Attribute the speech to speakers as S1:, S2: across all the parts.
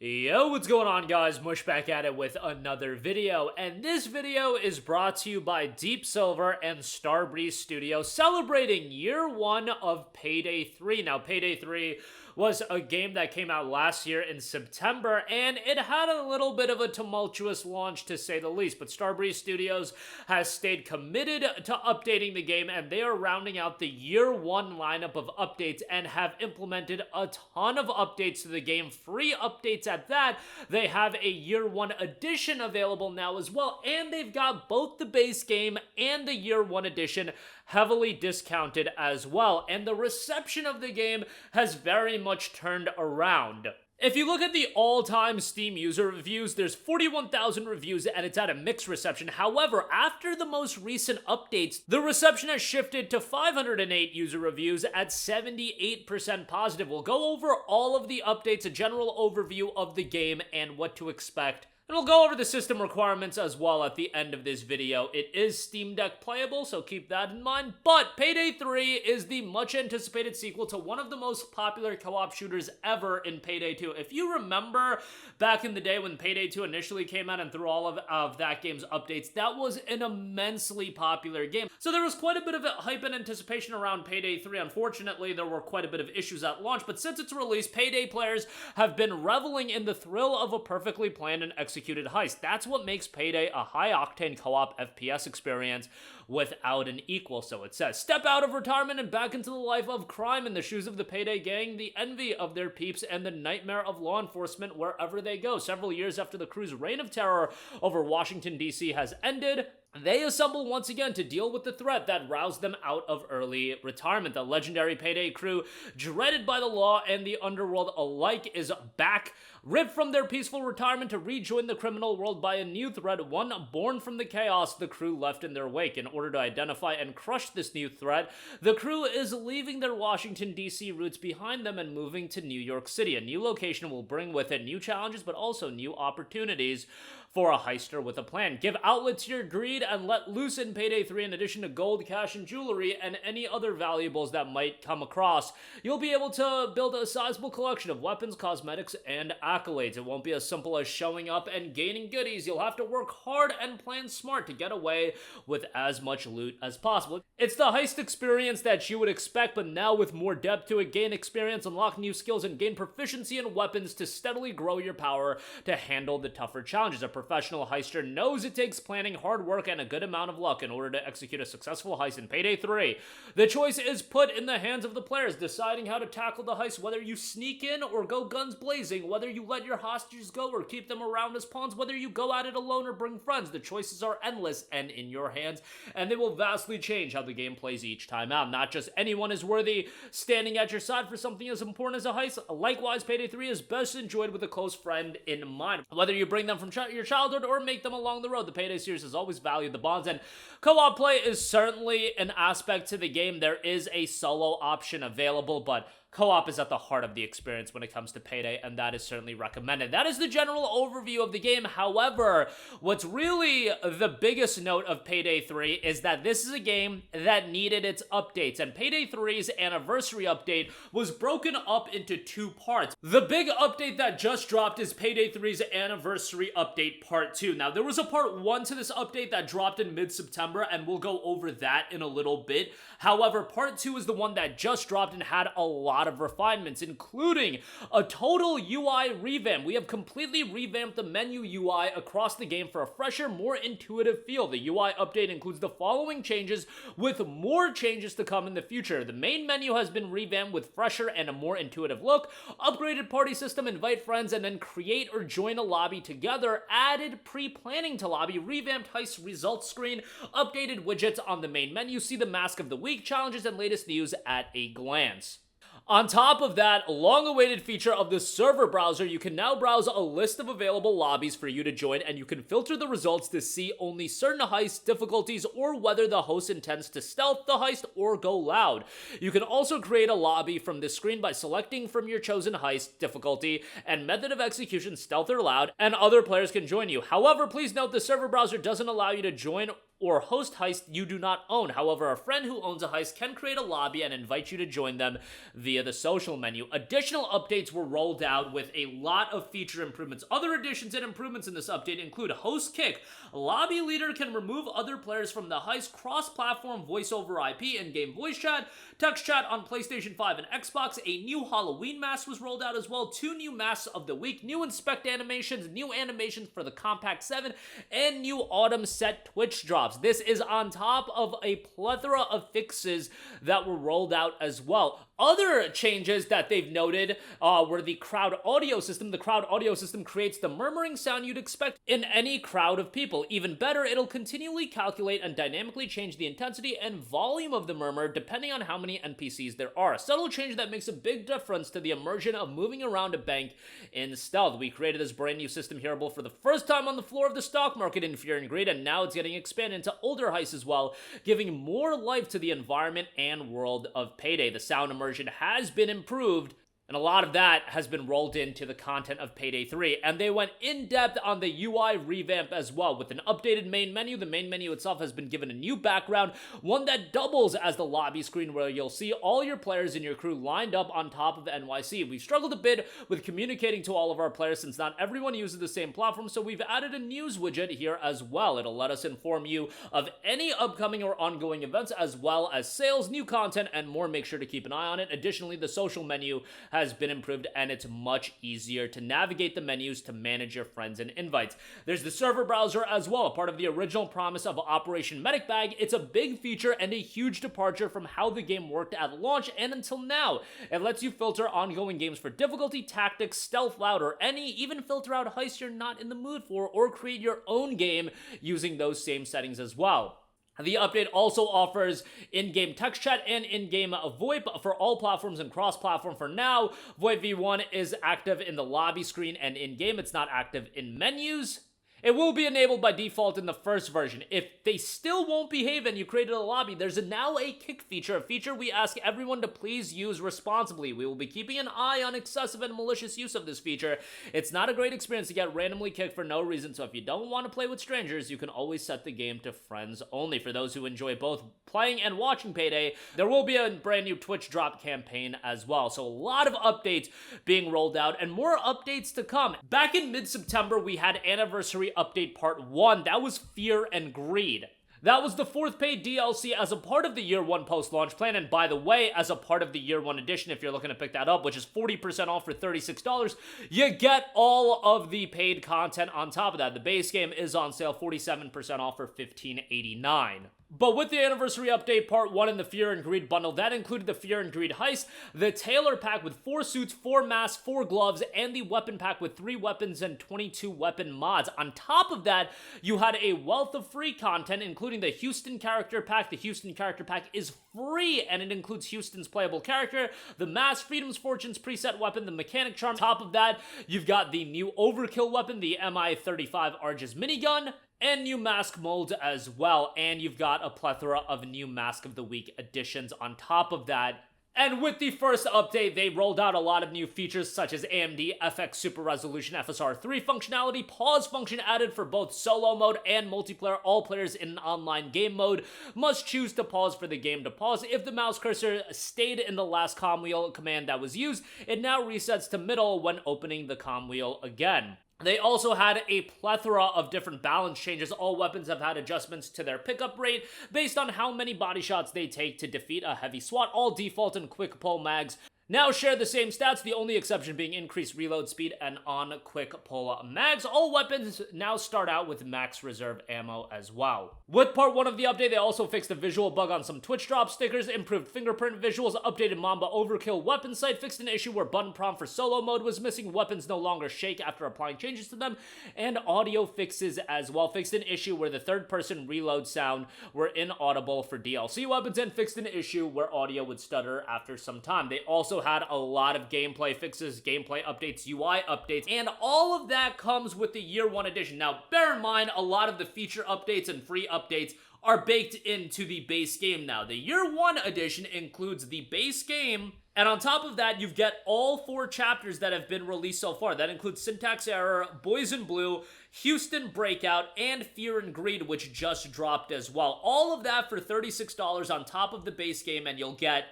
S1: Yo, what's going on, guys? Mush back at it with another video, and this video is brought to you by Deep Silver and Starbreeze Studio, celebrating year one of Payday 3. Now, Payday 3 was a game that came out last year in September, and it had a little bit of a tumultuous launch, to say the least, but Starbreeze Studios has stayed committed to updating the game, and they are rounding out the year one lineup of updates and have implemented a ton of updates to the game, free updates at that. They have a year one edition available now as well, and they've got both the base game and the year one edition heavily discounted as well, and the reception of the game has very much turned around. If you look at the all-time Steam user reviews, there's 41,000 reviews and it's at a mixed reception. However, after the most recent updates, the reception has shifted to 508 user reviews at 78% positive. We'll go over all of the updates, a general overview of the game and what to expect. And we'll go over the system requirements as well at the end of this video. It is Steam Deck playable, so keep that in mind. But Payday 3 is the much-anticipated sequel to one of the most popular co-op shooters ever in Payday 2. If you remember back in the day when Payday 2 initially came out and through all of that game's updates, that was an immensely popular game. So there was quite a bit of hype and anticipation around Payday 3. Unfortunately, there were quite a bit of issues at launch, but since its release, Payday players have been reveling in the thrill of a perfectly planned and executed heist. That's what makes Payday a high-octane co-op FPS experience without an equal, so it says. Step out of retirement and back into the life of crime in the shoes of the Payday gang, the envy of their peeps, and the nightmare of law enforcement wherever they go. Several years after the crew's reign of terror over Washington, D.C. has ended, they assemble once again to deal with the threat that roused them out of early retirement. The legendary Payday crew, dreaded by the law and the underworld alike, is back, ripped from their peaceful retirement to rejoin the criminal world by a new threat, one born from the chaos the crew left in their wake. In order to identify and crush this new threat, the crew is leaving their Washington, D.C. roots behind them and moving to New York City. A new location will bring with it new challenges, but also new opportunities for a heister with a plan. Give outlet to your greed and let loose in Payday 3 in addition to gold, cash, and jewelry, and any other valuables that might come across. You'll be able to build a sizable collection of weapons, cosmetics, and accolades. It won't be as simple as showing up and gaining goodies. You'll have to work hard and plan smart to get away with as much loot as possible. It's the heist experience that you would expect, but now with more depth to it. Gain experience, unlock new skills, and gain proficiency in weapons to steadily grow your power to handle the tougher challenges. A professional heister knows it takes planning, hard work, and a good amount of luck in order to execute a successful heist in Payday 3. The choice is put in the hands of the players, deciding how to tackle the heist, whether you sneak in or go guns blazing, whether you let your hostages go or keep them around as pawns, whether you go at it alone or bring friends. The choices are endless and in your hands, and they will vastly change how the game plays each time out. Not just anyone is worthy standing at your side for something as important as a heist. Likewise, Payday 3 is best enjoyed with a close friend in mind. Whether you bring them from your childhood or make them along the road, the Payday series has always valued the bonds, and co-op play is certainly an aspect to the game. There is a solo option available, but co-op is at the heart of the experience when it comes to Payday, and that is certainly recommended. That is the general overview of the game. However, what's really the biggest note of Payday 3 is that this is a game that needed its updates, and Payday 3's anniversary update was broken up into two parts. The big update that just dropped is Payday 3's anniversary update part 2. Now, there was a part 1 to this update that dropped in mid-September, and we'll go over that in a little bit. However, part 2 is the one that just dropped and had a lot of refinements, including a total UI revamp. We have completely revamped the menu UI across the game for a fresher, more intuitive feel. The UI update includes the following changes, with more changes to come in the future. The main menu has been revamped with fresher and a more intuitive look, upgraded party system, invite friends, and then create or join a lobby together, added pre-planning to lobby, revamped heist results screen, updated widgets on the main menu, see the Mask of the Week challenges, and latest news at a glance. On top of that, a long-awaited feature of the server browser, you can now browse a list of available lobbies for you to join, and you can filter the results to see only certain heist difficulties or whether the host intends to stealth the heist or go loud. You can also create a lobby from this screen by selecting from your chosen heist difficulty and method of execution, stealth or loud, and other players can join you. However, please note the server browser doesn't allow you to join or host heist you do not own. However, a friend who owns a heist can create a lobby and invite you to join them via the social menu. Additional updates were rolled out with a lot of feature improvements. Other additions and improvements in this update include host kick. Lobby leader can remove other players from the heist, cross-platform voice over IP, in-game voice chat, text chat on PlayStation 5 and Xbox. A new Halloween mask was rolled out as well. 2 new masks of the week, new inspect animations, new animations for the Compact 7, and new autumn set Twitch drops. This is on top of a plethora of fixes that were rolled out as well. Other changes that they've noted were the crowd audio system. The crowd audio system creates the murmuring sound you'd expect in any crowd of people. Even better, it'll continually calculate and dynamically change the intensity and volume of the murmur depending on how many NPCs there are. A subtle change that makes a big difference to the immersion of moving around a bank in stealth. We created this brand new system hearable for the first time on the floor of the stock market in Fear and Greed, and now it's getting expanded into older heists as well, giving more life to the environment and world of Payday. The sound immersion has been improved, and a lot of that has been rolled into the content of Payday 3, and they went in-depth on the UI revamp as well. With an updated main menu, the main menu itself has been given a new background, one that doubles as the lobby screen where you'll see all your players and your crew lined up on top of NYC. We've struggled a bit with communicating to all of our players since not everyone uses the same platform, so we've added a news widget here as well. It'll let us inform you of any upcoming or ongoing events as well as sales, new content, and more. Make sure to keep an eye on it. Additionally, the social menu has been improved, and it's much easier to navigate the menus to manage your friends and invites. There's the server browser as well, part of the original promise of Operation Medic Bag. It's a big feature and a huge departure from how the game worked at launch and until now. It lets you filter ongoing games for difficulty, tactics, stealth, loud, or any, even filter out heists you're not in the mood for, or create your own game using those same settings as well. The update also offers in-game text chat and in-game VoIP for all platforms and cross-platform for now. VoIP v1 is active in the lobby screen and in-game. It's not active in menus. It will be enabled by default in the first version. If they still won't behave and you created a lobby, there's now a kick feature, a feature we ask everyone to please use responsibly. We will be keeping an eye on excessive and malicious use of this feature. It's not a great experience to get randomly kicked for no reason, so if you don't want to play with strangers, you can always set the game to friends only. For those who enjoy both playing and watching Payday, there will be a brand new Twitch drop campaign as well. So a lot of updates being rolled out and more updates to come. Back in mid-September, we had Anniversary Update Part 1. That was Fear and Greed. That was the 4th paid DLC as a part of the Year 1 post-launch plan, and by the way, as a part of the Year 1 edition, if you're looking to pick that up, which is 40% off for $36, you get all of the paid content on top of that. The base game is on sale, 47% off for $15.89. But with the Anniversary Update Part 1 and the Fear and Greed bundle, that included the Fear and Greed heist, the Tailor Pack with 4 suits, 4 masks, 4 gloves, and the Weapon Pack with 3 weapons and 22 weapon mods. On top of that, you had a wealth of free content, including the Houston Character Pack. The Houston Character Pack is free, and it includes Houston's playable character, the Mask, Freedom's Fortunes preset weapon, the Mechanic Charm. On top of that, you've got the new Overkill weapon, the MI-35 Argus minigun, and new mask molds as well, and you've got a plethora of new Mask of the Week additions on top of that. And with the first update, they rolled out a lot of new features such as AMD FX Super Resolution FSR 3 functionality, pause function added for both solo mode and multiplayer. All players in an online game mode must choose to pause for the game to pause. If the mouse cursor stayed in the last comm wheel command that was used, it now resets to middle when opening the comm wheel again. They also had a plethora of different balance changes. All weapons have had adjustments to their pickup rate based on how many body shots they take to defeat a heavy SWAT. All default and quick pull mags now share the same stats, the only exception being increased reload speed and on quick pull mags. All weapons now start out with max reserve ammo as well. With part 1 of the update, they also fixed a visual bug on some Twitch drop stickers, improved fingerprint visuals, updated Mamba Overkill weapon sight, fixed an issue where button prompt for solo mode was missing, weapons no longer shake after applying changes to them, and audio fixes as well. Fixed an issue where the third-person reload sound were inaudible for DLC weapons, and fixed an issue where audio would stutter after some time. They also had a lot of gameplay fixes, gameplay updates, UI updates, and all of that comes with the Year 1 edition. Now, bear in mind, a lot of the feature updates and free updates are baked into the base game now. The Year 1 edition includes the base game, and on top of that, you get all 4 chapters that have been released so far. That includes Syntax Error, Boys in Blue, Houston Breakout, and Fear and Greed, which just dropped as well. All of that for $36 on top of the base game, and you'll get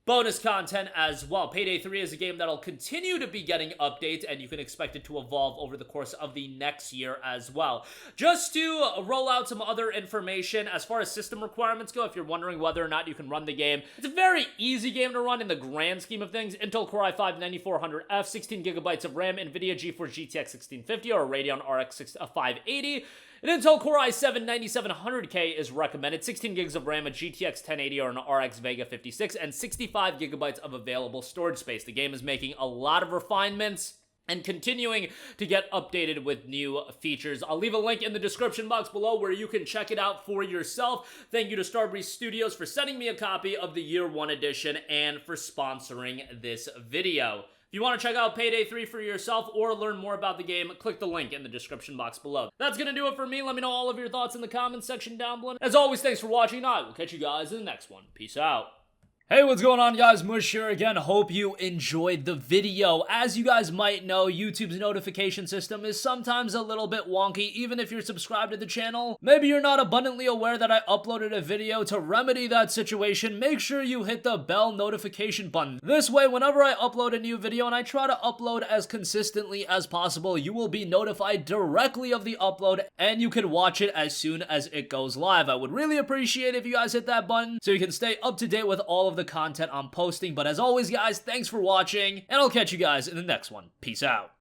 S1: bonus content as well. Payday 3 is a game that'll continue to be getting updates, and you can expect it to evolve over the course of the next year as well. Just to roll out some other information, as far as system requirements go, if you're wondering whether or not you can run the game, it's a very easy game to run in the grand scheme of things. Intel Core i5-9400F, 16GB of RAM, NVIDIA GeForce GTX 1650, or a Radeon RX 580, an Intel Core i7-9700K is recommended, 16 gigs of RAM, a GTX 1080 or an RX Vega 56, and 65 gigabytes of available storage space. The game is making a lot of refinements and continuing to get updated with new features. I'll leave a link in the description box below where you can check it out for yourself. Thank you to Starbreeze Studios for sending me a copy of the Year 1 edition and for sponsoring this video. If you want to check out Payday 3 for yourself or learn more about the game, click the link in the description box below. That's going to do it for me. Let me know all of your thoughts in the comments section down below. As always, thanks for watching, and I will catch you guys in the next one. Peace out. Hey, what's going on, guys? Mush here again. Hope you enjoyed the video. As you guys might know, YouTube's notification system is sometimes a little bit wonky, even if you're subscribed to the channel. Maybe you're not abundantly aware that I uploaded a video. To remedy that situation, make sure you hit the bell notification button. This way, whenever I upload a new video, and I try to upload as consistently as possible, you will be notified directly of the upload, and you can watch it as soon as it goes live. I would really appreciate it if you guys hit that button so you can stay up to date with all of the content I'm posting. But as always, guys, thanks for watching, and I'll catch you guys in the next one. Peace out.